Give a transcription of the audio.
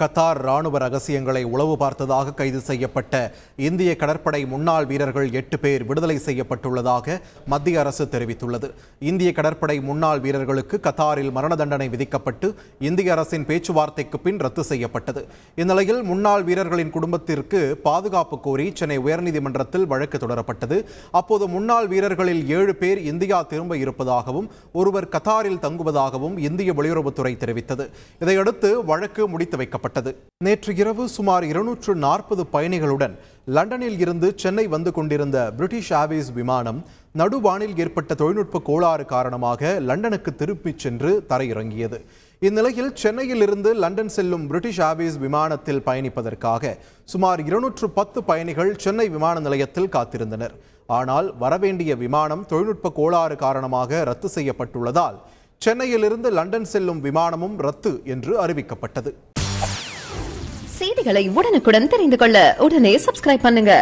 Qatar ராணுவ ரகசியங்களை உளவு பார்த்ததாக கைது செய்யப்பட்ட இந்திய கடற்படை முன்னாள் வீரர்கள் 8 பேர் விடுதலை செய்யப்பட்டுள்ளதாக மத்திய அரசு தெரிவித்துள்ளது. இந்திய கடற்படை முன்னாள் வீரர்களுக்கு கத்தாரில் மரண தண்டனை விதிக்கப்பட்டு இந்திய அரசின் பேச்சுவார்த்தைக்கு பின் ரத்து செய்யப்பட்டது. இந்நிலையில் முன்னாள் வீரர்களின் குடும்பத்திற்கு பாதுகாப்பு கோரி சென்னை உயர்நீதிமன்றத்தில் வழக்கு தொடரப்பட்டது. அப்போது முன்னாள் வீரர்களில் 7 பேர் இந்தியா திரும்ப இருப்பதாகவும் ஒருவர் கத்தாரில் தங்குவதாகவும் இந்திய வெளியுறவுத்துறை தெரிவித்தது. இதையடுத்து வழக்கு முடித்து வைக்கப்பட்டது. நேற்று இரவு சுமார் 240 பயணிகளுடன் லண்டனில் இருந்து சென்னை வந்து கொண்டிருந்த பிரிட்டிஷ் ஏர்வேஸ் விமானம் நடுவானில் ஏற்பட்ட தொழில்நுட்ப கோளாறு காரணமாக லண்டனுக்கு திருப்பிச் சென்று தரையிறங்கியது. இந்நிலையில் சென்னையில் இருந்து லண்டன் செல்லும் பிரிட்டிஷ் ஏர்வேஸ் விமானத்தில் பயணிப்பதற்காக சுமார் 210 பயணிகள் சென்னை விமான நிலையத்தில் காத்திருந்தனர். ஆனால் வரவேண்டிய விமானம் தொழில்நுட்ப கோளாறு காரணமாக ரத்து செய்யப்பட்டுள்ளதால் சென்னையிலிருந்து லண்டன் செல்லும் விமானமும் ரத்து என்று அறிவிக்கப்பட்டது. செய்திகளை உடனுக்குடன் தெரிந்து கொள்ள உடனே சப்ஸ்கிரைப் பண்ணுங்க.